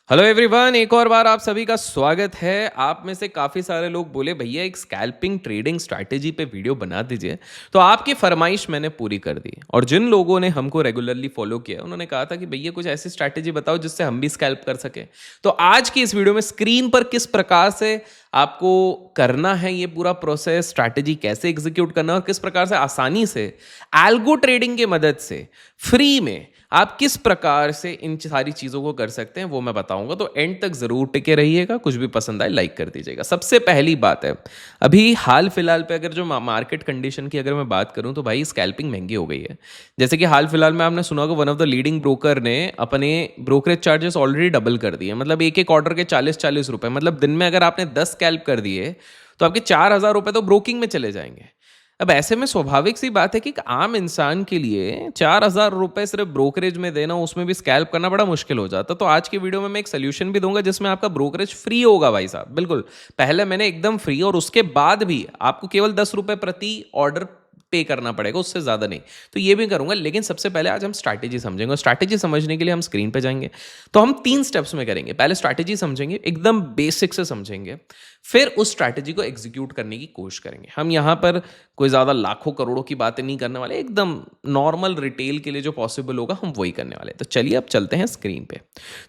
Hello everyone, एक और बार आप सभी का स्वागत है। आप में से काफ़ी सारे लोग बोले भैया एक स्कैल्पिंग ट्रेडिंग स्ट्रैटेजी पे वीडियो बना दीजिए। तो आपकी फरमाइश मैंने पूरी कर दी और जिन लोगों ने हमको रेगुलरली फॉलो किया उन्होंने कहा था कि भैया कुछ ऐसी स्ट्रैटेजी बताओ जिससे हम भी स्कैल्प कर सकें। तो आज की इस वीडियो में स्क्रीन पर किस प्रकार से आपको करना है ये पूरा प्रोसेस, स्ट्रैटेजी कैसे एग्जीक्यूट करना है और किस प्रकार से आसानी से एल्गो ट्रेडिंग की मदद से फ्री में आप किस प्रकार से इन सारी चीज़ों को कर सकते हैं वो मैं बताऊंगा। तो एंड तक ज़रूर टिके रहिएगा। कुछ भी पसंद आए लाइक कर दीजिएगा। सबसे पहली बात है, अभी हाल फिलहाल पे अगर जो मार्केट कंडीशन की अगर मैं बात करूं तो भाई स्कैल्पिंग महंगी हो गई है। जैसे कि हाल फिलहाल में आपने सुना होगा one of the leading broker ने अपने ब्रोकरेज चार्जेस ऑलरेडी डबल कर दिए। मतलब एक एक ऑर्डर के 40-40 रुपए, मतलब दिन में अगर आपने 10 स्कैल्प कर दिए तो आपके 4,000 रुपए तो ब्रोकिंग में चले जाएंगे। अब ऐसे में स्वाभाविक सी बात है कि एक आम इंसान के लिए 4,000 रुपए सिर्फ ब्रोकरेज में देना, उसमें भी स्कैल्प करना बड़ा मुश्किल हो जाता। तो आज की वीडियो में मैं एक सोल्यूशन भी दूंगा जिसमें आपका ब्रोकरेज फ्री होगा भाई साहब, बिल्कुल। पहले मैंने एकदम फ्री और उसके बाद भी आपको केवल 10 रुपए प्रति ऑर्डर पे करना पड़ेगा, उससे ज़्यादा नहीं। तो ये भी करूंगा, लेकिन सबसे पहले आज हम स्ट्रैटेजी समझेंगे। स्ट्रैटेजी समझने के लिए हम स्क्रीन पे जाएंगे। तो हम 3 स्टेप्स में करेंगे। पहले स्ट्रैटेजी समझेंगे, एकदम बेसिक से समझेंगे, फिर उस स्ट्रैटेजी को एग्जीक्यूट करने की कोशिश करेंगे। हम यहाँ पर कोई ज़्यादा लाखों करोड़ों की बातें नहीं करने वाले, एकदम नॉर्मल रिटेल के लिए जो पॉसिबल होगा हम वही करने वाले। तो चलिए अब चलते हैं स्क्रीन पे।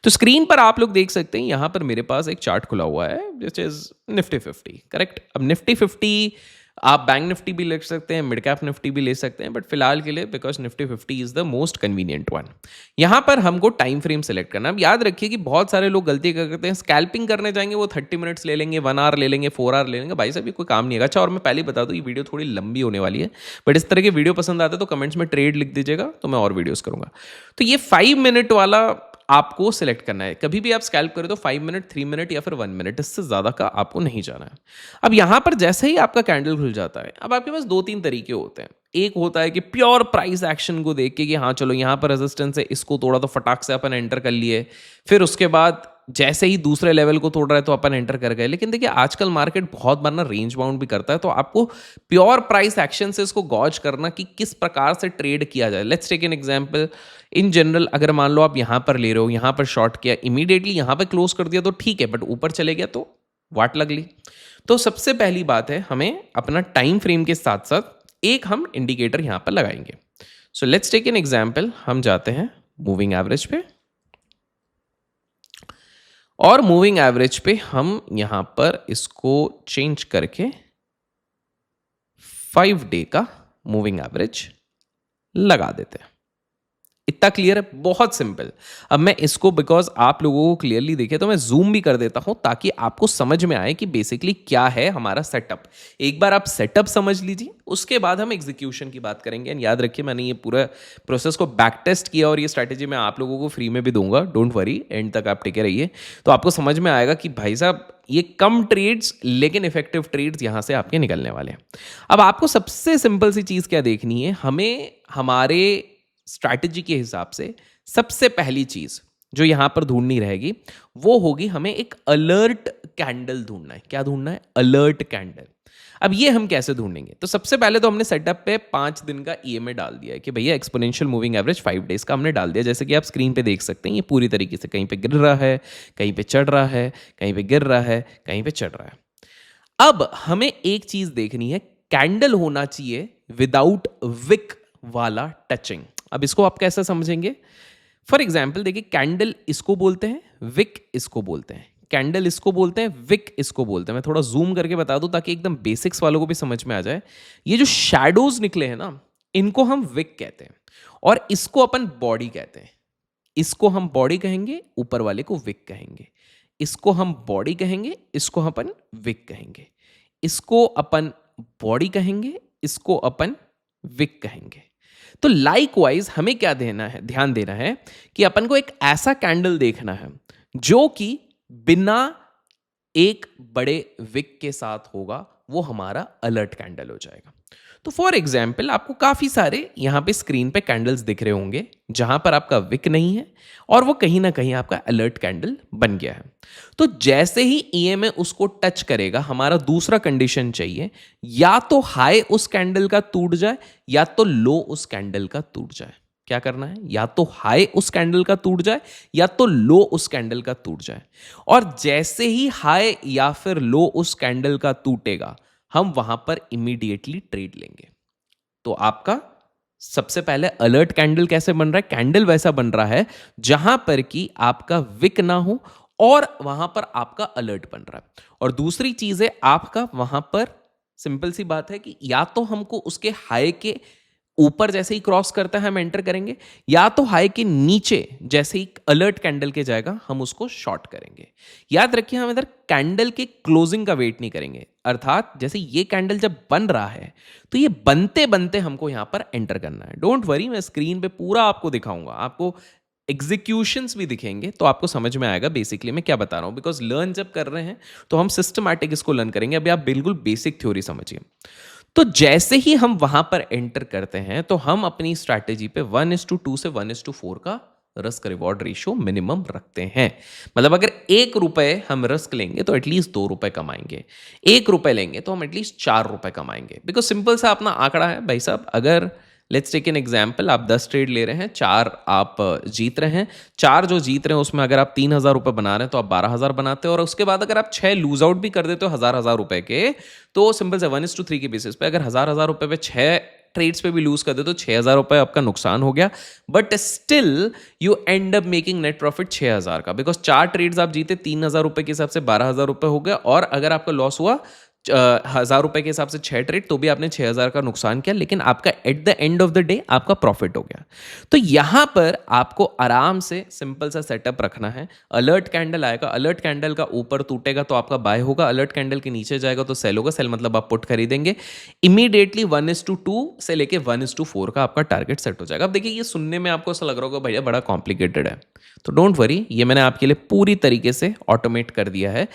तो स्क्रीन पर आप लोग देख सकते हैं, यहाँ पर मेरे पास एक चार्ट खुला हुआ है विच इज निफ्टी 50। करेक्ट। अब निफ्टी 50 आप बैंक निफ्टी भी ले सकते हैं, मिड कैप निफ्टी भी ले सकते हैं, बट फिलहाल के लिए because Nifty 50 is the most convenient one. यहां पर हमको टाइम फ्रेम सेलेक्ट करना। अब याद रखिए कि बहुत सारे लोग गलती करते हैं, स्कैल्पिंग करने जाएंगे वो 30 मिनट्स ले लेंगे, 1 आवर ले लेंगे, 4 आवर ले लेंगे। भाई साहब ये कोई काम नहीं है। अच्छा, और मैं पहले ही बता दूं ये वीडियो थोड़ी लंबी होने वाली है, बट इस तरह के वीडियो पसंद आते हैं तो कमेंट्स में ट्रेड लिख दीजिएगा, तो मैं और वीडियोस करूंगा। तो ये 5 मिनट वाला आपको सिलेक्ट करना है। कभी भी आप स्कैल्प करें तो 5 मिनट, 3 मिनट या फिर 1 मिनट, इससे ज़्यादा का आपको नहीं जाना है। अब यहाँ पर जैसे ही आपका कैंडल खुल जाता है, अब आपके पास 2-3 तरीके होते हैं। एक होता है कि प्योर प्राइस एक्शन को देख के कि हाँ चलो यहाँ पर रेजिस्टेंस है, इसको तोड़ा तो फटाक से अपन एंटर कर लिए। फिर उसके बाद जैसे ही दूसरे लेवल को तोड़ रहा है तो अपन एंटर कर गए। लेकिन देखिए आजकल मार्केट बहुत बार ना रेंज बाउंड भी करता है, तो आपको प्योर प्राइस एक्शन से इसको गॉज करना कि किस प्रकार से ट्रेड किया जाए। Let's take an example. In general अगर मान लो आप यहाँ पर ले रहे हो, यहाँ पर शॉर्ट किया, इमीडिएटली यहाँ पर क्लोज कर दिया तो ठीक है, बट ऊपर चले गया तो वाट लग ली। तो सबसे पहली बात है, हमें अपना टाइम फ्रेम के साथ साथ एक हम इंडिकेटर यहाँ पर लगाएंगे। So let's take an example. हम जाते हैं मूविंग एवरेज पे और मूविंग एवरेज पे हम यहां पर इसको चेंज करके 5 डे का मूविंग एवरेज लगा देते हैं। इतना क्लियर है, बहुत सिंपल। अब मैं इसको बिकॉज आप लोगों को क्लियरली देखे तो मैं जूम भी कर देता हूं ताकि आपको समझ में आए कि बेसिकली क्या है हमारा सेटअप। एक बार आप सेटअप समझ लीजिए, उसके बाद हम एग्जीक्यूशन की बात करेंगे। एंड याद रखिए मैंने ये पूरा प्रोसेस को बैक टेस्ट किया और ये स्ट्रैटेजी मैं आप लोगों को फ्री में भी दूंगा। डोंट वरी, एंड तक आप टिके रहिए तो आपको समझ में आएगा कि भाई साहब ये कम ट्रेड्स लेकिन इफेक्टिव ट्रेड्स यहां से आपके निकलने वाले हैं। अब आपको सबसे सिंपल सी चीज क्या देखनी है, हमें हमारे स्ट्रैटेजी के हिसाब से सबसे पहली चीज जो यहां पर ढूंढनी रहेगी वो होगी, हमें एक अलर्ट कैंडल ढूंढना है। क्या ढूंढना है? Alert candle. अब ये हम कैसे ढूंढेंगे? तो सबसे पहले तो हमने सेटअप पे 5 दिन का ईएमए डाल दिया है कि भैया एक्सपोनेंशियल मूविंग एवरेज 5 डेज का हमने डाल दिया। जैसे कि आप स्क्रीन पे देख सकते हैं, ये पूरी तरीके से कहीं पे गिर रहा है, कहीं पे चढ़ रहा है, कहीं पे गिर रहा है, कहीं पे चढ़ रहा है। अब हमें एक चीज देखनी है, कैंडल होना चाहिए विदाउट विक वाला टचिंग। अब इसको आप कैसे समझेंगे? फॉर एग्जाम्पल देखिए, कैंडल इसको बोलते हैं, विक इसको बोलते हैं। कैंडल इसको बोलते हैं, विक इसको बोलते हैं। मैं थोड़ा जूम करके बता दूं ताकि एकदम बेसिक्स वालों को भी समझ में आ जाए। ये जो शैडोज निकले हैं ना, इनको हम विक कहते हैं और इसको अपन बॉडी कहते हैं। इसको हम बॉडी कहेंगे, ऊपर वाले को विक कहेंगे। इसको हम बॉडी कहेंगे, इसको अपन विक कहेंगे। इसको अपन बॉडी कहेंगे, इसको अपन विक कहेंगे। तो लाइकवाइज हमें क्या देना है, ध्यान देना है कि अपन को एक ऐसा कैंडल देखना है जो कि बिना एक बड़े विक के साथ होगा, वो हमारा अलर्ट कैंडल हो जाएगा। तो फॉर एग्जाम्पल आपको काफी सारे यहां पे स्क्रीन पे कैंडल्स दिख रहे होंगे जहां पर आपका विक नहीं है और वो कहीं ना कहीं आपका अलर्ट कैंडल बन गया है। तो जैसे ही ईएमए उसको टच करेगा, हमारा दूसरा कंडीशन चाहिए, या तो हाई उस कैंडल का टूट जाए या तो लो उस कैंडल का टूट जाए। क्या करना है, या तो हाई उस कैंडल का टूट जाए या तो लो उस कैंडल का टूट जाए। और जैसे ही हाई या फिर लो उस कैंडल का टूटेगा, हम वहां पर इमीडिएटली ट्रेड लेंगे। तो आपका सबसे पहले अलर्ट कैंडल कैसे बन रहा है, कैंडल वैसा बन रहा है जहां पर कि आपका विक ना हो और वहां पर आपका अलर्ट बन रहा है। और दूसरी चीज है आपका वहां पर सिंपल सी बात है कि या तो हमको उसके हाई के ऊपर जैसे ही क्रॉस करता है हम एंटर करेंगे, या तो हाई के नीचे जैसे ही अलर्ट कैंडल के जाएगा हम उसको शॉर्ट करेंगे। याद रखिए हम इधर कैंडल के क्लोजिंग का वेट नहीं करेंगे, अर्थात जैसे ये कैंडल जब बन रहा है तो ये बनते बनते हमको यहां पर एंटर करना है। डोंट वरी, मैं स्क्रीन पे पूरा आपको दिखाऊंगा, आपको एग्जीक्यूशंस भी दिखेंगे तो आपको समझ में आएगा बेसिकली मैं क्या बता रहा हूं। बिकॉज लर्न जब कर रहे हैं तो हम सिस्टमैटिक इसको लर्न करेंगे। अभी आप बिल्कुल बेसिक थ्योरी समझिए। तो जैसे ही हम वहां पर एंटर करते हैं तो हम अपनी स्ट्रैटेजी पे 1:2 से 1:4 का रिस्क रिवॉर्ड रेशियो मिनिमम रखते हैं। मतलब अगर 1 रुपए हम रिस्क लेंगे तो एटलीस्ट 2 रुपए कमाएंगे, 1 रुपए लेंगे तो हम एटलीस्ट 4 रुपए कमाएंगे। बिकॉज सिंपल सा अपना आंकड़ा है भाई साहब। अगर लेट्स टेक एन एग्जाम्पल, आप 10 ट्रेड ले रहे हैं, 4 आप जीत रहे हैं, 4 जो जीत रहे हैं उसमें अगर आप 3,000 रुपए बना रहे हैं तो आप 12,000 बनाते हो। और उसके बाद अगर आप 6 लूज आउट भी कर देते हो 1,000 रुपए के, तो सिंपल से 1:3 की बेसिस पे अगर 1,000 रुपए पे 6 ट्रेड्स पे भी लूज कर दे तो 6,000 रुपए आपका नुकसान हो गया। But still you and up making net profit 6,000 का। बिकॉज 4 ट्रेड्स आप जीते 3,000 रुपए के हिसाब से 12,000 रुपए हो गया। और अगर आपका लॉस हुआ 1,000 रुपए के हिसाब से 6 ट्रेड तो भी आपने 6,000 का नुकसान किया, लेकिन आपका at the end of the day आपका प्रॉफिट हो गया। तो यहां पर आपको आराम से सिंपल सा सेटअप रखना है। अलर्ट कैंडल आएगा, अलर्ट कैंडल का ऊपर टूटेगा तो आपका बाय होगा, अलर्ट कैंडल के नीचे जाएगा तो सेल होगा। सेल मतलब आप पुट खरीदेंगे। इमीडिएटली 1:2 से लेके 1:4 का आपका टारगेट सेट हो जाएगा। अब देखिए ये सुनने में आपको ऐसा लग रहा होगा भैया बड़ा कॉम्प्लिकेटेड है, तो डोंट वरी, ये मैंने आपके लिए पूरी तरीके से ऑटोमेट कर दिया है।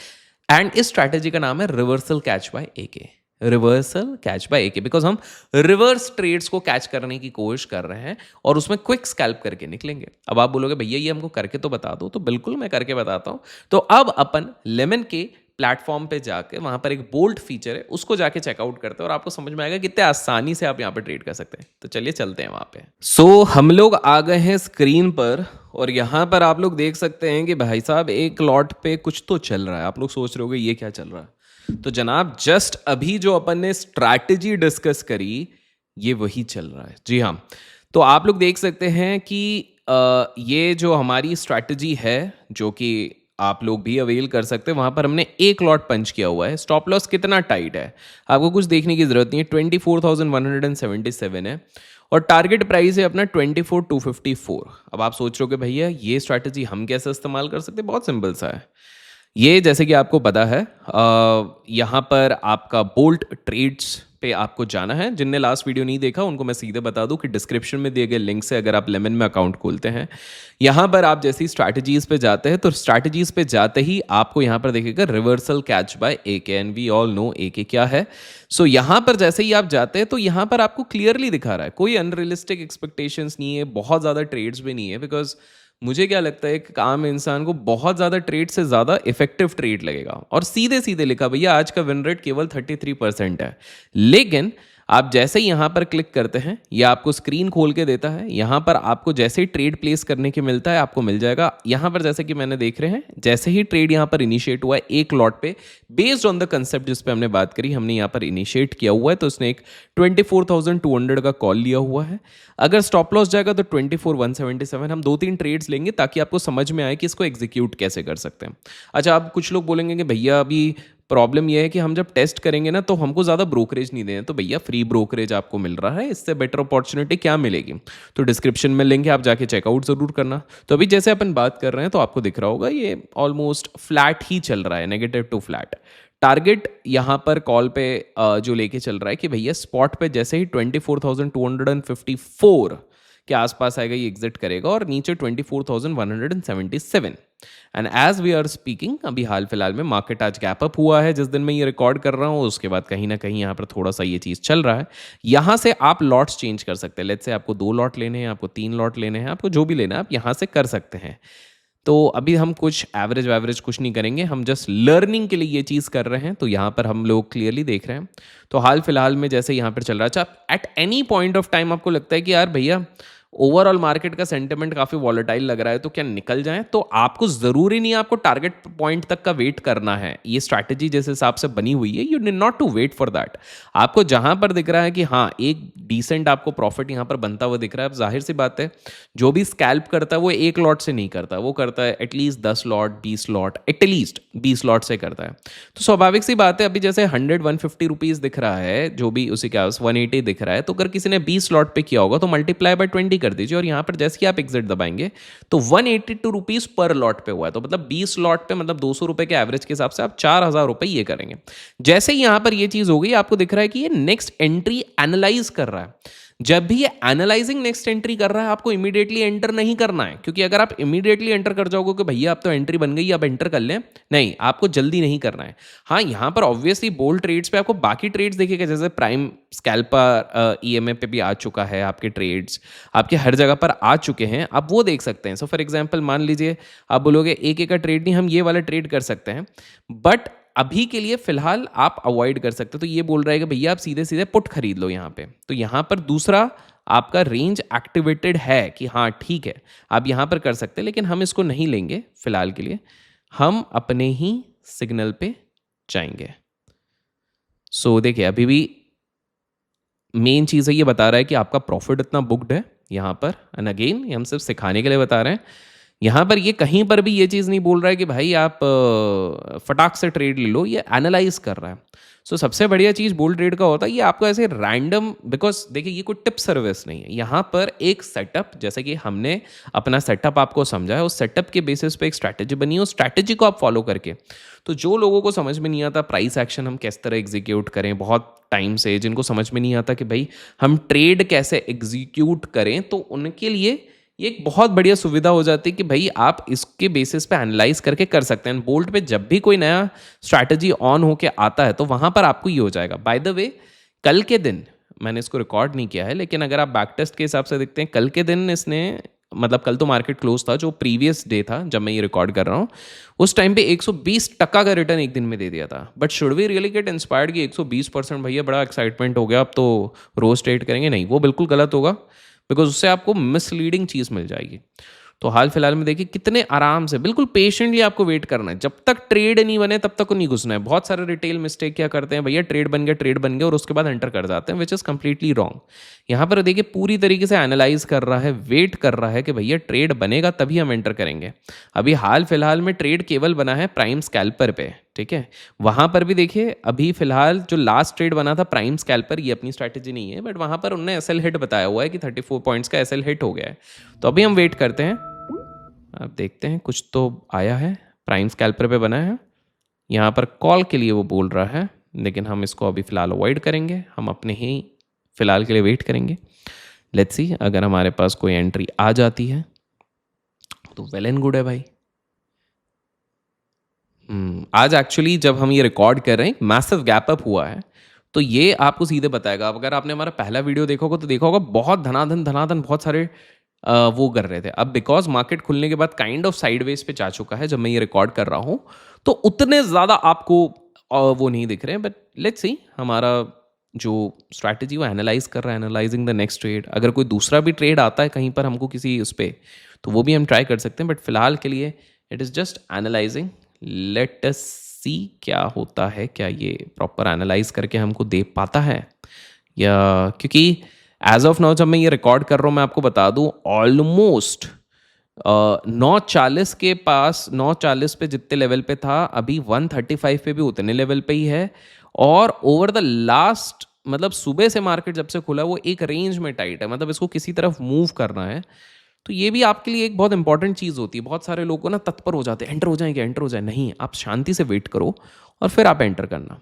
एंड इस स्ट्रैटेजी का नाम है reversal catch by AK. Reversal catch by AK because हम रिवर्स ट्रेड्स को कैच करने की कोशिश कर रहे हैं और उसमें क्विक स्कैल्प करके निकलेंगे। अब आप बोलोगे भैया ये हमको करके तो बता दो, तो बिल्कुल मैं करके बताता हूं। तो अब अपन लेमन के प्लेटफॉर्म पे जाके वहां पर एक बोल्ट फीचर है उसको जाके चेकआउट करते हैं और आपको समझ में आएगा कितने आसानी से आप यहाँ पे ट्रेड कर सकते हैं। तो चलिए चलते हैं वहां पे। सो हम लोग आ गए हैं स्क्रीन पर और यहाँ पर आप लोग देख सकते हैं कि भाई साहब एक लॉट पे कुछ तो चल रहा है। आप लोग सोच रहे होगे ये क्या चल रहा है, तो जनाब जस्ट अभी जो अपन ने स्ट्रैटेजी डिस्कस करी ये वही चल रहा है। जी हाँ, तो आप लोग देख सकते हैं कि ये जो हमारी स्ट्रैटेजी है जो कि आप लोग भी अवेल कर सकते हैं, वहां पर हमने एक लॉट पंच किया हुआ है। स्टॉप लॉस कितना टाइट है आपको कुछ देखने की जरूरत नहीं है, 24,177 है और टारगेट प्राइस है अपना 24,254। अब आप सोच रहे हो कि भैया ये स्ट्रैटेजी हम कैसे इस्तेमाल कर सकते हैं, बहुत सिंपल सा है। ये जैसे कि आपको पता है यहाँ पर आपका बोल्ट ट्रेड्स पे आपको जाना है। जिनने लास्ट वीडियो नहीं देखा उनको मैं सीधे बता दूं कि डिस्क्रिप्शन में दिए गए लिंक से अगर आप लेमन में अकाउंट खोलते हैं, यहाँ पर आप जैसे ही स्ट्रैटेजीज पे जाते हैं तो स्ट्रैटेजीज पे जाते ही आपको यहाँ पर देखिएगा reversal catch by AK and we all know AK क्या है। सो यहाँ पर जैसे ही आप जाते हैं तो यहाँ पर आपको क्लियरली दिखा रहा है, कोई अनरियलिस्टिक एक्सपेक्टेशंस नहीं है, बहुत ज़्यादा ट्रेड्स भी नहीं है। बिकॉज मुझे क्या लगता है कि आम इंसान को बहुत ज़्यादा ट्रेड से ज़्यादा इफेक्टिव ट्रेड लगेगा। और सीधे सीधे लिखा भैया आज का विन रेट केवल 33% है। लेकिन आप जैसे ही यहाँ पर क्लिक करते हैं ये आपको स्क्रीन खोल के देता है। यहाँ पर आपको जैसे ही ट्रेड प्लेस करने के मिलता है आपको मिल जाएगा। यहाँ पर जैसे कि मैंने देख रहे हैं जैसे ही ट्रेड यहाँ पर इनिशिएट हुआ है एक लॉट पे बेस्ड ऑन द कंसेप्ट जिस पे हमने बात करी, हमने यहाँ पर इनिशिएट किया हुआ है तो उसने एक 24,200 का कॉल लिया हुआ है। अगर स्टॉप लॉस जाएगा तो 24,177। हम 2-3 ट्रेड्स लेंगे ताकि आपको समझ में आए कि इसको एग्जीक्यूट कैसे कर सकते हैं। अच्छा, अब कुछ लोग बोलेंगे कि भैया अभी प्रॉब्लम यह है कि हम जब टेस्ट करेंगे ना तो हमको ज़्यादा ब्रोकरेज नहीं दें। तो भैया फ्री ब्रोकरेज आपको मिल रहा है, इससे बेटर अपॉर्चुनिटी क्या मिलेगी? तो डिस्क्रिप्शन में लिंक है, आप जाके चेकआउट ज़रूर करना। तो अभी जैसे अपन बात कर रहे हैं तो आपको दिख रहा होगा ये ऑलमोस्ट फ्लैट ही चल रहा है, नेगेटिव टू फ्लैट। टारगेट यहाँ पर कॉल पे जो लेके चल रहा है कि भैया स्पॉट पे जैसे ही 24,254 के आसपास आएगा ये एग्जिट करेगा और नीचे 24,177। And as we are speaking अभी हाल फिलहाल में मार्केट आज गैप अप हुआ है जिस दिन मैं ये रिकॉर्ड कर रहा हूँ, उसके बाद कहीं ना कहीं यहाँ पर थोड़ा सा ये चीज़ चल रहा है। यहाँ से आप लॉट्स चेंज कर सकते हैं। लेट्स से आपको 2 लॉट लेने हैं, आपको 3 लॉट लेने हैं, आपको जो भी लेना है आप यहाँ से कर सकते हैं। तो अभी हम कुछ एवरेज वैवरेज कुछ नहीं करेंगे, हम जस्ट लर्निंग के लिए ये चीज़ कर रहे हैं। तो यहाँ पर हम लोग क्लियरली देख रहे हैं। तो हाल फिलहाल में जैसे यहाँ पर चल रहा है, अच्छा at any point of time आपको लगता है कि यार भैया ओवरऑल मार्केट का सेंटिमेंट काफ़ी वॉलेटाइल लग रहा है, तो क्या निकल जाएं? तो आपको ज़रूरी नहीं है आपको टारगेट पॉइंट तक का वेट करना है। ये स्ट्रैटेजी जिस हिसाब से बनी हुई है, you need not to wait for that. आपको जहां पर दिख रहा है कि हाँ एक डिसेंट आपको प्रॉफिट यहाँ पर बनता हुआ दिख रहा है, अब जाहिर सी बात है जो भी स्कैल्प करता है वो एक लॉट से नहीं करता, वो करता है at least 10 lot 20 lot, at least 20 lot से करता है। तो स्वाभाविक सी बात है, अभी जैसे 100-150 रुपीज़ दिख रहा है, जो भी उसी के 180 दिख रहा है, तो अगर किसी ने 20 लॉट पे किया होगा तो मल्टीप्लाई बाय 20 कर दीजिए, और यहाँ पर जैसे ही आप एग्जिट दबाएंगे तो 182 रुपीज़ पर लॉट पे हुआ है। तो मतलब 20 लॉट पे मतलब 200 रुपए के एवरेज के हिसाब से आप 4000 रुपए ये करेंगे। जैसे ही यहाँ पर ये चीज़ हो गई, आपको दिख रहा है कि ये नेक्स्ट एंट्री एनालाइज कर रहा है। जब भी ये एनालाइजिंग नेक्स्ट एंट्री कर रहा है, आपको इमीडिएटली एंटर नहीं करना है, क्योंकि अगर आप इमीडिएटली एंटर कर जाओगे कि भैया आप तो एंट्री बन गई, आप एंटर कर लें, नहीं, आपको जल्दी नहीं करना है। हाँ, यहाँ पर ऑब्वियसली बोल्ड ट्रेड्स पे आपको बाकी ट्रेड्स देखिएगा, जैसे प्राइम स्कैल्पर ईएमए पे भी आ चुका है, आपके ट्रेड्स आपके हर जगह पर आ चुके हैं, आप वो देख सकते हैं। सो फॉर एग्जाम्पल मान लीजिए आप बोलोगे एक एक का ट्रेड नहीं, हम ये वाला ट्रेड कर सकते हैं, बट अभी के लिए फिलहाल आप अवॉइड कर सकते हो। तो ये बोल रहा है कि भैया आप सीधे सीधे पुट खरीद लो यहाँ पे। तो यहाँ पर दूसरा आपका रेंज एक्टिवेटेड है कि हाँ ठीक है आप यहाँ पर कर सकते हैं, लेकिन हम इसको नहीं लेंगे फिलहाल के लिए, हम अपने ही सिग्नल पे जाएंगे। सो देखिए अभी भी मेन चीज़ है, ये बता रहा है कि आपका प्रॉफिट इतना बुक्ड है यहाँ पर, एंड अगेन ये हम सिर्फ सिखाने के लिए बता रहे हैं। यहाँ पर ये कहीं पर भी ये चीज़ नहीं बोल रहा है कि भाई आप फटाक से ट्रेड ले लो, ये एनालाइज कर रहा है। सो सबसे बढ़िया चीज़ बोल्ड ट्रेड का होता है, ये आपको ऐसे रैंडम, बिकॉज देखिए ये कोई टिप सर्विस नहीं है, यहाँ पर एक सेटअप, जैसे कि हमने अपना सेटअप आपको समझा है, उस सेटअप के बेसिस पे एक स्ट्रैटेजी बनी है, उस स्ट्रैटेजी को आप फॉलो करके, तो जो लोगों को समझ में नहीं आता प्राइस एक्शन हम किस तरह एग्जीक्यूट करें, बहुत टाइम से जिनको समझ में नहीं आता कि भाई हम ट्रेड कैसे एग्जीक्यूट करें, तो उनके लिए ये एक बहुत बढ़िया सुविधा हो जाती है कि भाई आप इसके बेसिस पे एनालाइज करके कर सकते हैं। बोल्ट पे जब भी कोई नया स्ट्रैटेजी ऑन होके आता है तो वहां पर आपको ये हो जाएगा। बाय द वे, कल के दिन मैंने इसको रिकॉर्ड नहीं किया है, लेकिन अगर आप बैक टेस्ट के हिसाब से देखते हैं, कल के दिन इसने, मतलब कल तो मार्केट क्लोज था, जो प्रीवियस डे था जब मैं ये रिकॉर्ड कर रहा हूँ, उस टाइम पे 120% का रिटर्न एक दिन में दे दिया था। But should we really get inspired कि 120% भैया बड़ा एक्साइटमेंट हो गया, अब तो रोज ट्रेड करेंगे? नहीं, वो बिल्कुल गलत होगा, बिकॉज उससे आपको मिसलीडिंग चीज़ मिल जाएगी। तो हाल फिलहाल में देखिए कितने आराम से, बिल्कुल पेशेंटली आपको वेट करना है, जब तक ट्रेड नहीं बने तब तक नहीं घुसना है। बहुत सारे रिटेल मिस्टेक क्या करते हैं, भैया ट्रेड बन गया और उसके बाद एंटर कर जाते हैं, विच इज़ कंप्लीटली रॉन्ग। यहाँ पर देखिए पूरी तरीके से एनालाइज कर रहा है, वेट कर रहा है कि भैया ट्रेड बनेगा तभी हम एंटर करेंगे। अभी हाल फिलहाल में ट्रेड केवल बना है प्राइम स्कैल्पर पे, ठीक है। वहां पर भी देखिए अभी फिलहाल जो लास्ट ट्रेड बना था प्राइम स्कैल्पर, ये अपनी स्ट्रैटेजी नहीं है, बट वहां पर उन्होंने एसएल हिट बताया हुआ है कि 34 पॉइंट्स का एसएल हिट हो गया है। तो अभी हम वेट करते हैं, अब देखते हैं कुछ तो आया है, प्राइम स्कैल्पर पे बना है, यहाँ पर कॉल के लिए वो बोल रहा है, लेकिन हम इसको अभी फ़िलहाल अवॉइड करेंगे, हम अपने ही फ़िलहाल के लिए वेट करेंगे। लेट्स सी अगर हमारे पास कोई एंट्री आ जाती है तो वेल एंड गुड है भाई। आज एक्चुअली जब हम ये रिकॉर्ड कर रहे हैं मैसिव गैप अप हुआ है, तो ये आपको सीधे बताएगा। अगर आपने हमारा पहला वीडियो देखा होगा तो देखा होगा बहुत धनाधन धनाधन बहुत सारे वो कर रहे थे। अब बिकॉज मार्केट खुलने के बाद काइंड ऑफ साइडवेज पे जा चुका है जब मैं ये रिकॉर्ड कर रहा हूँ, तो उतने ज़्यादा आपको वो नहीं दिख रहे हैं। बट लेट्स सी हमारा जो स्ट्रैटेजी वो एनालाइज कर रहा है, एनालाइजिंग द नेक्स्ट ट्रेड। अगर कोई दूसरा भी ट्रेड आता है कहीं पर हमको किसी उस पर, तो वो भी हम ट्राई कर सकते हैं, बट फिलहाल के लिए it is just analysing. Let us see क्या होता है, क्या ये प्रॉपर एनालाइज करके हमको दे पाता है, या क्योंकि एज ऑफ नाउ जब मैं ये रिकॉर्ड कर रहा हूँ, मैं आपको बता दूँ ऑलमोस्ट 940 के पास, 940 पे जितने लेवल पे था अभी 135 पे भी उतने लेवल पे ही है। और ओवर द लास्ट, मतलब सुबह से मार्केट जब से खुला वो एक रेंज में टाइट है, मतलब इसको किसी तरफ मूव करना है। तो ये भी आपके लिए एक बहुत इंपॉर्टेंट चीज़ होती है। बहुत सारे लोग को ना तत्पर हो जाते हैं, एंटर हो जाएंगे, एंटर हो जाए, नहीं, आप शांति से वेट करो और फिर आप एंटर करना।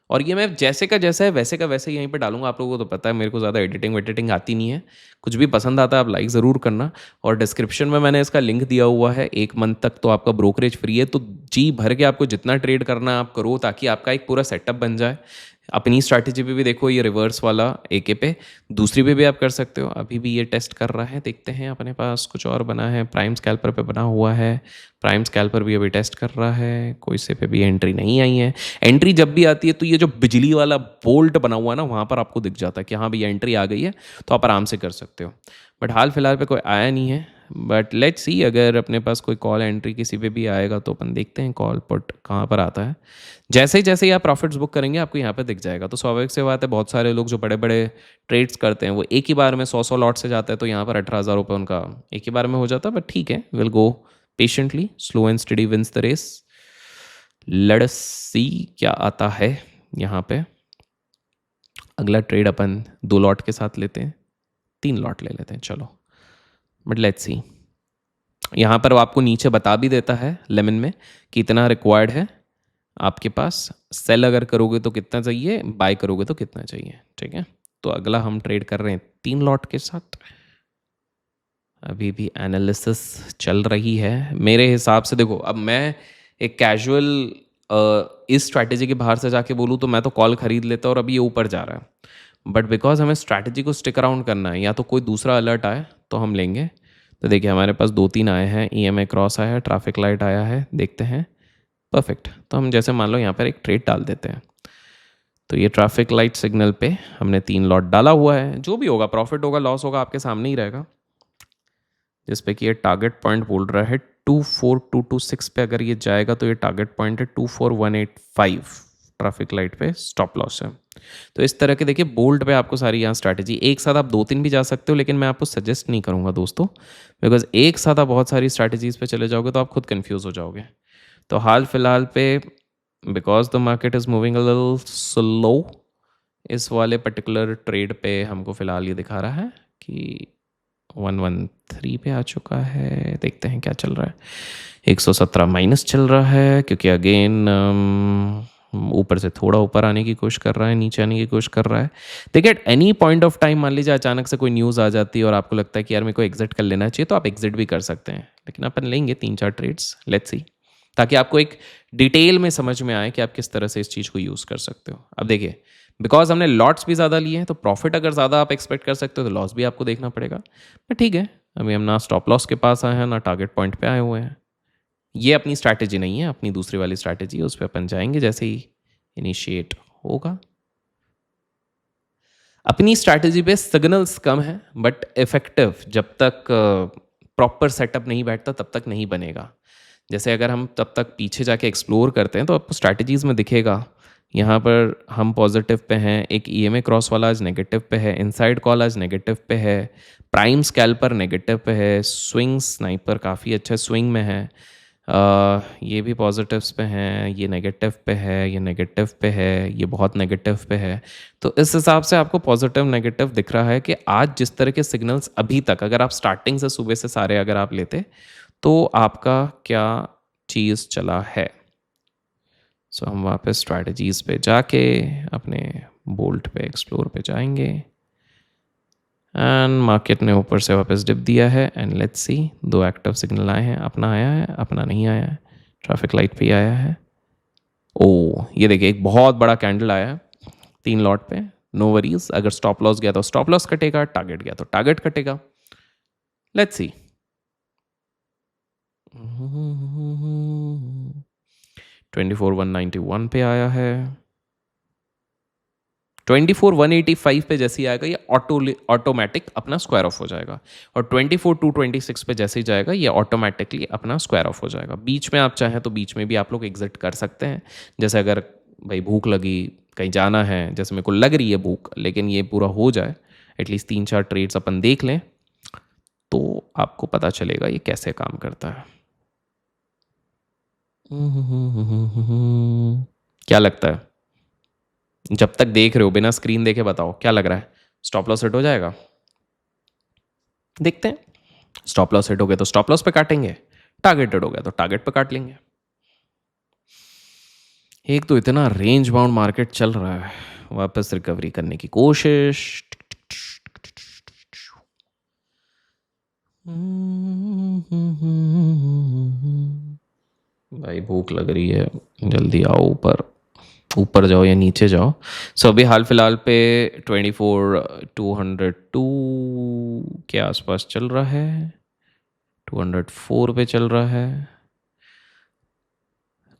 और ये मैं जैसे का जैसा है वैसे का वैसे यहीं पे डालूंगा। आप लोगों को तो पता है मेरे को ज़्यादा एडिटिंग वेडिटिंग आती नहीं है। कुछ भी पसंद आता है आप लाइक ज़रूर करना, और डिस्क्रिप्शन में मैंने इसका लिंक दिया हुआ है। 1 मंथ तक तो आपका ब्रोकरेज फ्री है, तो जी भर के आपको जितना ट्रेड करना है आप करो, ताकि आपका एक पूरा सेटअप बन जाए। अपनी स्ट्रैटेजी पे भी देखो, ये रिवर्स वाला एके पे, दूसरी पे भी आप कर सकते हो। अभी भी ये टेस्ट कर रहा है, देखते हैं। अपने पास कुछ और बना है, प्राइम स्कैल्पर पे बना हुआ है, प्राइम स्कैल्पर भी अभी टेस्ट कर रहा है, कोई से पे भी एंट्री नहीं आई है। एंट्री जब भी आती है तो ये जो बिजली वाला बोल्ट बना हुआ है ना, वहाँ पर आपको दिख जाता है कि हाँ भैया एंट्री आ गई है, तो आप आराम से कर सकते हो। बट हाल फिलहाल पे कोई आया नहीं है। बट लेट्स सी, अगर अपने पास कोई कॉल एंट्री किसी पे भी आएगा तो अपन देखते हैं कॉल पुट कहाँ पर आता है। जैसे ही आप प्रॉफिट्स बुक करेंगे आपको यहाँ पे दिख जाएगा। तो स्वाभाविक सी बात है, बहुत सारे लोग जो बड़े बड़े ट्रेड्स करते हैं वो एक ही बार में 100 लॉट से जाता है, तो यहाँ पर 18,000 रुपये उनका एक ही बार में हो जाता है। बट ठीक है, will go patiently, slow and steady wins the race. Let's see क्या आता है यहाँ पे। अगला ट्रेड अपन 2 लॉट के साथ लेते हैं, 3 लॉट ले लेते हैं चलो। बट लेट्स सी, यहाँ पर वो आपको नीचे बता भी देता है लेमन में कि इतना रिक्वायर्ड है आपके पास। सेल अगर करोगे तो कितना चाहिए, बाय करोगे तो कितना चाहिए, ठीक है। तो अगला हम ट्रेड कर रहे हैं 3 लॉट के साथ। अभी भी एनालिसिस चल रही है मेरे हिसाब से। देखो, अब मैं एक कैजुअल इस स्ट्रैटेजी के बाहर से जाके बोलूँ तो मैं तो कॉल खरीद लेता और अभी ये ऊपर जा रहा है। बट बिकॉज हमें स्ट्रैटेजी को स्टिक अराउंड करना है, या तो कोई दूसरा अलर्ट आए तो हम लेंगे। तो देखिए हमारे पास 2-3 आए हैं, EMA क्रॉस आया है, ट्रैफिक लाइट आया है, देखते हैं। परफेक्ट, तो हम जैसे मान लो यहाँ पर एक ट्रेड डाल देते हैं। तो ये ट्रैफिक लाइट सिग्नल पे हमने 3 लॉट डाला हुआ है। जो भी होगा, प्रॉफिट होगा लॉस होगा, आपके सामने ही रहेगा। जिस पे कि ये टारगेट पॉइंट बोल रहा है 24226 पे अगर ये जाएगा तो ये टारगेट पॉइंट है 24185। ट्रैफिक लाइट पे स्टॉप लॉस है। तो इस तरह के देखिए बोल्ड पे आपको सारी यहाँ स्ट्रैटेजी, एक साथ आप 2-3 भी जा सकते हो, लेकिन मैं आपको सजेस्ट नहीं करूँगा दोस्तों, बिकॉज एक साथ आप बहुत सारी स्ट्रैटेजीज पे चले जाओगे तो आप खुद कन्फ्यूज़ हो जाओगे। तो हाल फिलहाल पे because the market is moving a little slow, इस वाले पर्टिकुलर ट्रेड पे हमको फ़िलहाल ये दिखा रहा है कि 113 पे आ चुका है। देखते हैं क्या चल रहा है। 117 माइनस चल रहा है, क्योंकि अगेन ऊपर से थोड़ा ऊपर आने की कोशिश कर रहा है, नीचे आने की कोशिश कर रहा है। देखिए at any point of time, मान लीजिए अचानक से कोई न्यूज़ आ जाती है और आपको लगता है कि यार मेरे को एग्जिट कर लेना चाहिए, तो आप एग्जिट भी कर सकते हैं। लेकिन अपन लेंगे 3-4 ट्रेड्स, लेट्स सी, ताकि आपको एक डिटेल में समझ में आए कि आप किस तरह से इस चीज़ को यूज़ कर सकते हो। अब देखिए, बिकॉज हमने लॉट्स भी ज़्यादा लिए हैं तो प्रॉफिट अगर ज़्यादा आप एक्सपेक्ट कर सकते हो तो लॉस भी आपको देखना पड़ेगा। बट ठीक है, अभी हम ना स्टॉप लॉस के पास आए हैं ना टारगेट पॉइंट पे आए हुए हैं। ये अपनी स्ट्रैटेजी नहीं है, अपनी दूसरी वाली स्ट्रैटेजी है, उस पर अपन जाएंगे जैसे ही इनिशिएट होगा। अपनी स्ट्रैटेजी पे सिग्नल्स कम है बट इफेक्टिव जब तक प्रॉपर सेटअप नहीं बैठता तब तक नहीं बनेगा। जैसे अगर हम तब तक पीछे जाके एक्सप्लोर करते हैं तो आपको स्ट्रैटेजीज़ में दिखेगा। यहाँ पर हम पॉजिटिव पे हैं, एक EMA क्रॉस वाला आज नेगेटिव पे है, इनसाइड कॉल आज नेगेटिव पे है, प्राइम स्कैल्पर नेगेटिव पे है, स्विंग स्नाइपर काफ़ी अच्छा स्विंग में है। ये भी पॉजिटिव्स पे हैं, ये नेगेटिव पे है, ये नेगेटिव पे है, ये बहुत नेगेटिव पे है। तो इस हिसाब से आपको पॉजिटिव नेगेटिव दिख रहा है कि आज जिस तरह के सिग्नल्स अभी तक, अगर आप स्टार्टिंग से सुबह से सारे अगर आप लेते तो आपका क्या चीज़ चला है। सो हम वापस स्ट्रैटेजीज पे जाके अपने बोल्ट पे एक्सप्लोर पे जाएंगे एंड मार्केट ने ऊपर से वापस डिप दिया है। And let's see, 2 active signal आए हैं, अपना आया है, अपना नहीं आया है, ट्रैफिक लाइट पे आया है। ओ ये देखिए एक बहुत बड़ा कैंडल आया है 3 लॉट पे। नो वरीज, अगर स्टॉप लॉस गया तो स्टॉप लॉस कटेगा, टारगेट गया तो टारगेट कटेगा। Let's see. 24,191 पे आया है, 24,185 पे जैसे ही आएगा ये ऑटोमेटिक अपना स्क्वायर ऑफ हो जाएगा, और 24,226 पे जैसे ही जाएगा ये ऑटोमेटिकली अपना स्क्वायर ऑफ हो जाएगा। बीच में आप चाहें तो बीच में भी आप लोग एग्जिट कर सकते हैं। जैसे अगर भाई भूख लगी, कहीं जाना है, जैसे मेरे को लग रही है भूख, लेकिन ये पूरा हो जाए, एटलीस्ट 3-4 ट्रेड्स अपन देख लें तो आपको पता चलेगा ये कैसे काम करता है। क्या लगता है, जब तक देख रहे हो बिना स्क्रीन देखे बताओ क्या लग रहा है, स्टॉप लॉस हिट हो जाएगा? देखते हैं। स्टॉप लॉस हिट हो गया तो स्टॉप लॉस पे काटेंगे, टारगेट हिट हो गया तो टारगेट पे काट लेंगे। एक तो इतना रेंज बाउंड मार्केट चल रहा है, वापस रिकवरी करने की कोशिश। भाई भूख लग रही है, जल्दी आओ ऊपर, ऊपर जाओ या नीचे जाओ। सो अभी हाल फिलहाल पे 24,202 के आसपास चल रहा है, 204 पे चल रहा है।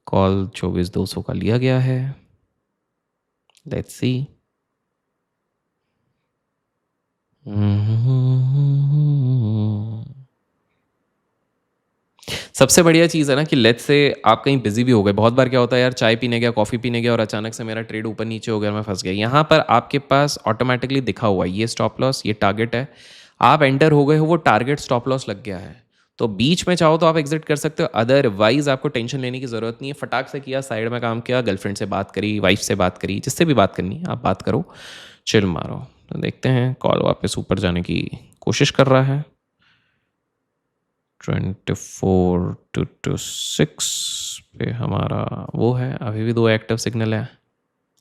कॉल 24,200 का लिया गया है। Let's see. सबसे बढ़िया चीज़ है ना कि लेट्स से आप कहीं बिजी भी हो गए। बहुत बार क्या होता है यार, चाय पीने गया, कॉफ़ी पीने गया और अचानक से मेरा ट्रेड ऊपर नीचे हो गया, मैं फंस गया। यहाँ पर आपके पास ऑटोमेटिकली दिखा हुआ है ये स्टॉप लॉस, ये टारगेट है। आप एंटर हो गए हो, वो टारगेट स्टॉप लॉस लग गया है, तो बीच में चाहो तो आप एग्जिट कर सकते हो। अदरवाइज आपको टेंशन लेने की ज़रूरत नहीं है। फटाक से किया, साइड में काम किया, गर्लफ्रेंड से बात करी, वाइफ से बात करी, जिससे भी बात करनी है आप बात करो, चिल मारो। तो देखते हैं, कॉल वापस ऊपर जाने की कोशिश कर रहा है। 24 पे हमारा वो है, अभी भी 2 एक्टिव सिग्नल है।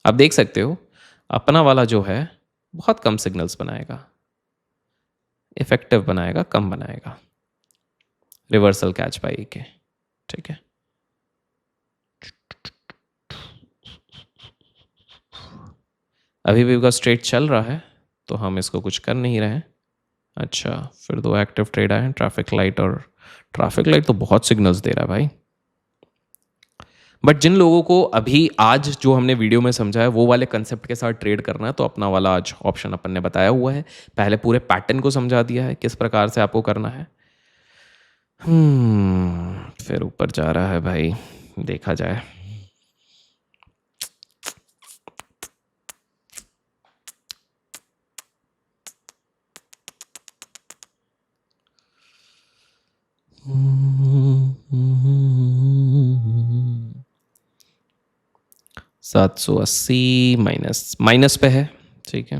आप देख सकते हो अपना वाला जो है बहुत कम सिग्नल्स बनाएगा, इफेक्टिव बनाएगा, कम बनाएगा। रिवर्सल कैच बाई के, ठीक है। अभी भी उसका स्ट्रेट चल रहा है, तो हम इसको कुछ कर नहीं रहे हैं। अच्छा, फिर 2 एक्टिव ट्रेड आए हैं, ट्रैफिक लाइट, और ट्रैफिक लाइट तो बहुत सिग्नल्स दे रहा है भाई। बट जिन लोगों को अभी आज जो हमने वीडियो में समझा है वो वाले कंसेप्ट के साथ ट्रेड करना है, तो अपना वाला आज ऑप्शन अपन ने बताया हुआ है। पहले पूरे पैटर्न को समझा दिया है किस प्रकार से आपको करना है। फिर ऊपर जा रहा है भाई, देखा जाए। $780 माइनस पे है, ठीक है।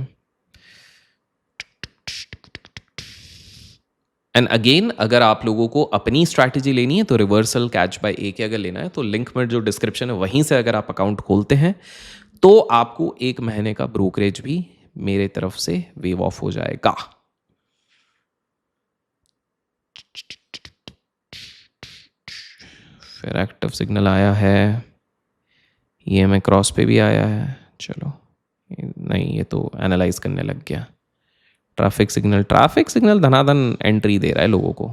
एंड अगेन, अगर आप लोगों को अपनी स्ट्रैटेजी लेनी है तो रिवर्सल कैच बाय ए के अगर लेना है तो लिंक में जो डिस्क्रिप्शन है वहीं से अगर आप अकाउंट खोलते हैं तो आपको 1 महीने का ब्रोकरेज भी मेरे तरफ से वेव ऑफ हो जाएगा। फिर एक्टिव सिग्नल आया है, ये मैं क्रॉस पे भी आया है। चलो, नहीं ये तो एनालाइज करने लग गया। ट्रैफिक सिग्नल धनाधन एंट्री दे रहा है लोगों को।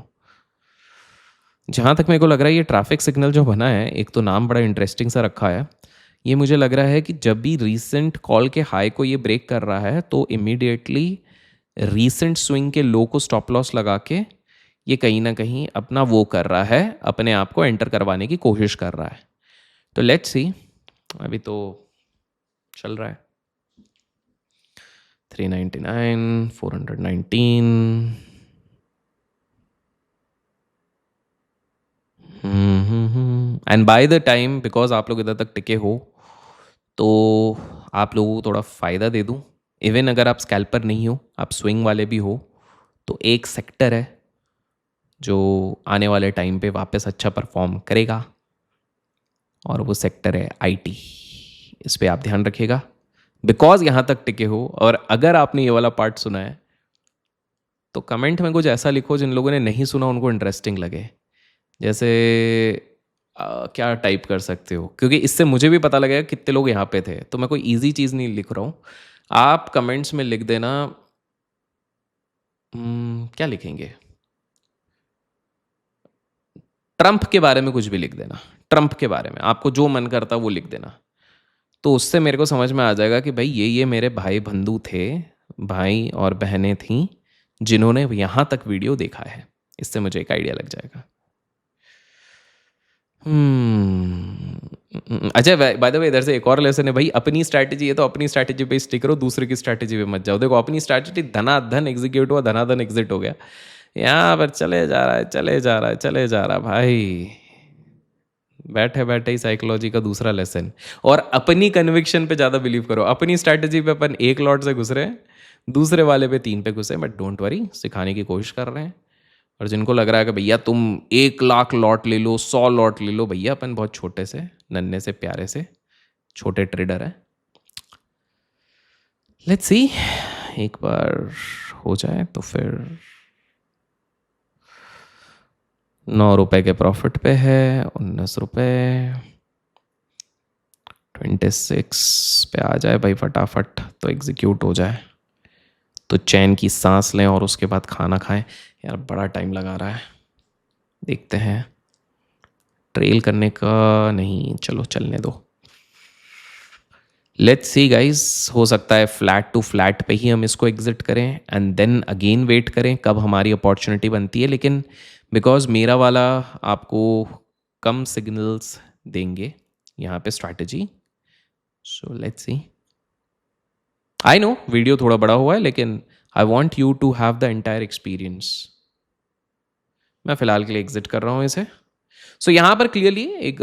जहाँ तक मेरे को लग रहा है ये ट्रैफिक सिग्नल जो बना है, एक तो नाम बड़ा इंटरेस्टिंग सा रखा है। ये मुझे लग रहा है कि जब भी रीसेंट कॉल के हाई को ये ब्रेक कर रहा है तो इमीडिएटली रीसेंट स्विंग के लो को स्टॉप लॉस लगा के ये कहीं ना कहीं अपना वो कर रहा है, अपने आप को एंटर करवाने की कोशिश कर रहा है। तो लेट्स सी, अभी तो चल रहा है 399, 419। And by the time, because आप लोग इधर तक टिके हो तो आप लोगों को थोड़ा फ़ायदा दे दूं। इवन अगर आप स्कैल्पर नहीं हो, आप स्विंग वाले भी हो, तो एक सेक्टर है जो आने वाले टाइम पे वापस अच्छा परफॉर्म करेगा और वो सेक्टर है आईटी। इस पे आप ध्यान रखिएगा, बिकॉज यहाँ तक टिके हो। और अगर आपने ये वाला पार्ट सुना है तो कमेंट में कुछ ऐसा लिखो जिन लोगों ने नहीं सुना उनको इंटरेस्टिंग लगे। जैसे क्या टाइप कर सकते हो, क्योंकि इससे मुझे भी पता लगेगा कितने लोग यहाँ पे थे। तो मैं कोई इजी चीज़ नहीं लिख रहा हूँ, आप कमेंट्स में लिख देना। क्या लिखेंगे? ट्रंप के बारे में कुछ भी लिख देना। ट्रंप के बारे में आपको जो मन करता वो लिख देना, तो उससे मेरे को समझ में आ जाएगा कि भाई ये मेरे भाई बंधु थे, भाई और बहनें थीं जिन्होंने यहाँ तक वीडियो देखा है। इससे मुझे एक आइडिया लग जाएगा। अच्छा, बाय द वे इधर से एक और लेसन है भाई, अपनी स्ट्रैटेजी है तो अपनी स्ट्रैटेजी पे स्टिक करो, दूसरे की स्ट्रैटेजी पे मत जाओ। देखो, अपनी स्ट्रैटेजी धनाधन एग्जीक्यूट हुआ, धनाधन एग्जिट हो गया। यहाँ पर चले जा रहा है, चले जा रहा है, चले जा रहा है भाई। बैठे बैठे ही साइकोलॉजी का दूसरा लेसन। और अपनी कन्विक्शन पे ज़्यादा बिलीव करो। अपनी स्ट्रैटेजी पे अपन 1 लॉट से घुस रहे हैं, दूसरे वाले पे 3 पे घुसे, बट डोंट वरी, सिखाने की कोशिश कर रहे हैं। और जिनको लग रहा है कि भैया तुम 1 लाख लॉट ले लो, 100 लॉट ले लो, भैया अपन बहुत छोटे से, नन्हे से, प्यारे से छोटे ट्रेडर हैं। लेट्स सी, एक बार हो जाए तो फिर 9 रुपए के प्रॉफिट पे है, 19 रुपए, 26 पे आ जाए भाई फटाफट, तो एग्जीक्यूट हो जाए, तो चैन की सांस लें और उसके बाद खाना खाएं। यार बड़ा टाइम लगा रहा है, देखते हैं। ट्रेल करने का नहीं, चलो चलने दो। लेट्स सी गाइज, हो सकता है फ्लैट टू फ्लैट पे ही हम इसको एग्जिट करें एंड देन अगेन वेट करें कब हमारी अपॉर्चुनिटी बनती है। लेकिन बिकॉज मेरा वाला आपको कम सिग्नल्स देंगे यहाँ पे strategy. So let's see. I know video थोड़ा बड़ा हुआ है, लेकिन I want you to have the entire experience. मैं फिलहाल के लिए एग्जिट कर रहा हूँ इसे. सो यहाँ पर क्लियरली एक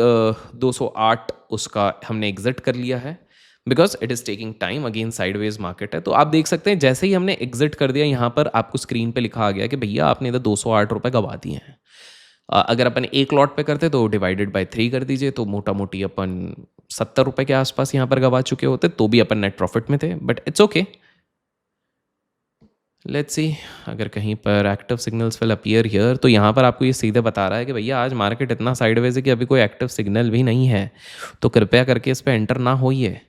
208 उसका हमने एग्जिट कर लिया है, because it is taking time. Again sideways market है. तो आप देख सकते हैं जैसे ही हमने एग्जिट कर दिया, यहाँ पर आपको स्क्रीन पे लिखा आ गया कि भैया आपने इधर 208 रुपये गवा दिए हैं. अगर अपन एक लॉट पे करते तो डिवाइडेड बाय 3 कर दीजिए, तो मोटा मोटी अपन 70 रुपये के आसपास यहाँ पर गवा चुके होते, तो भी अपन नेट प्रॉफिट में थे. But it's okay. Let's see. अगर कहीं पर active signals will appear here, तो यहाँ पर आपको ये सीधे बता रहा है कि भैया आज मार्केट इतना साइडवेज है कि अभी कोई एक्टिव सिग्नल भी नहीं है, तो कृपया करके इस पर एंटर ना होइए.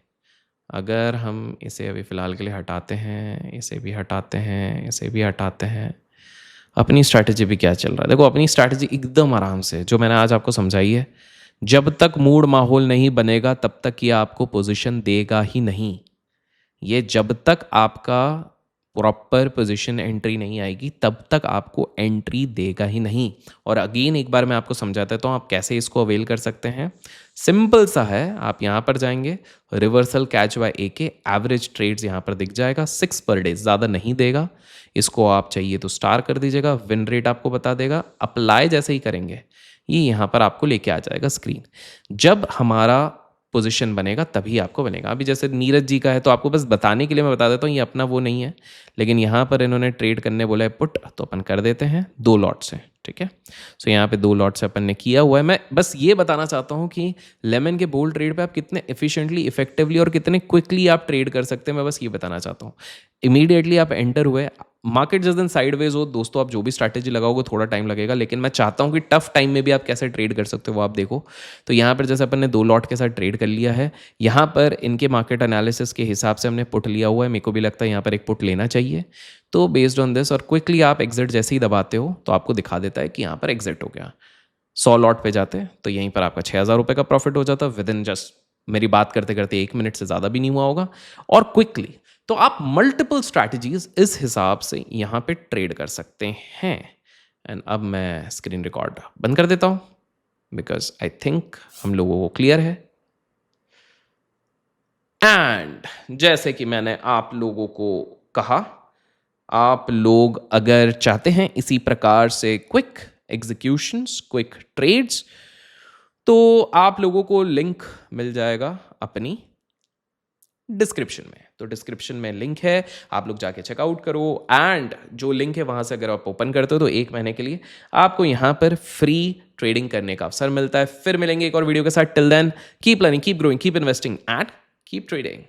अगर हम इसे अभी फ़िलहाल के लिए हटाते हैं, इसे भी हटाते हैं, इसे भी हटाते हैं, अपनी स्ट्रैटेजी भी क्या चल रहा है. देखो अपनी स्ट्रैटेजी एकदम आराम से जो मैंने आज आपको समझाई है. जब तक मूड माहौल नहीं बनेगा तब तक ये आपको पोजीशन देगा ही नहीं. ये जब तक आपका प्रॉपर पोजीशन एंट्री नहीं आएगी तब तक आपको एंट्री देगा ही नहीं. और अगेन एक बार मैं आपको समझा देता हूँ आप कैसे इसको अवेल कर सकते हैं. सिंपल सा है. आप यहाँ पर जाएंगे, रिवर्सल कैच बाय ए के एवरेज ट्रेड्स यहाँ पर दिख जाएगा. 6 पर डे, ज़्यादा नहीं देगा. इसको आप चाहिए तो स्टार कर दीजिएगा. विन रेट आपको बता देगा. अप्लाई जैसे ही करेंगे ये यहाँ पर आपको लेके आ जाएगा स्क्रीन. जब हमारा पोजीशन बनेगा तभी आपको बनेगा. अभी जैसे नीरज जी का है तो आपको बस बताने के लिए मैं बता देता हूँ, ये अपना वो नहीं है, लेकिन यहाँ पर इन्होंने ट्रेड करने बोला है पुट, तो अपन कर देते हैं 2 लॉट से. ठीक है. सो यहाँ पे 2 लॉट से अपन ने किया हुआ है. मैं बस ये बताना चाहता हूँ कि लेमन के बोल्ड ट्रेड पे आप कितने एफिशिएंटली, इफेक्टिवली और कितने क्विकली आप ट्रेड कर सकते हैं, मैं बस ये बताना चाहता हूँ. इमीडिएटली आप एंटर हुए, मार्केट जिस दिन साइडवेज हो दोस्तों, आप जो भी स्ट्रैटेजी लगाओगे थोड़ा टाइम लगेगा, लेकिन मैं चाहता हूँ कि टफ टाइम में भी आप कैसे ट्रेड कर सकते हो वो आप देखो. तो यहाँ पर जैसे अपन ने 2 लॉट के साथ ट्रेड कर लिया है, यहाँ पर इनके मार्केट एनालिसिस के हिसाब से हमने पुट लिया हुआ है. मेरे को भी लगता है यहाँ पर एक पुट लेना चाहिए. तो बेस्ड ऑन दिस और क्विकली आप एग्जिट जैसे ही दबाते हो तो आपको दिखा देता है कि यहाँ पर एग्जिट हो गया. 100 लॉट पे जाते तो यहीं पर आपका 6,000 रुपये का प्रॉफिट हो जाता विद इन जस्ट, मेरी बात करते करते 1 मिनट से ज़्यादा भी नहीं हुआ होगा. और क्विकली तो आप मल्टीपल स्ट्रैटेजीज इस हिसाब से यहाँ पे ट्रेड कर सकते हैं. एंड अब मैं स्क्रीन रिकॉर्ड बंद कर देता हूँ बिकॉज आई थिंक हम लोगों को क्लियर है. एंड जैसे कि मैंने आप लोगों को कहा, आप लोग अगर चाहते हैं इसी प्रकार से क्विक एग्जीक्यूशंस, क्विक ट्रेड्स, तो आप लोगों को लिंक मिल जाएगा अपनी डिस्क्रिप्शन में. तो डिस्क्रिप्शन में लिंक है, आप लोग जाके चेकआउट करो. एंड जो लिंक है वहां से अगर आप ओपन करते हो तो 1 महीने के लिए आपको यहां पर फ्री ट्रेडिंग करने का अवसर मिलता है. फिर मिलेंगे एक और वीडियो के साथ. Till then keep learning, keep growing, keep investing and keep trading.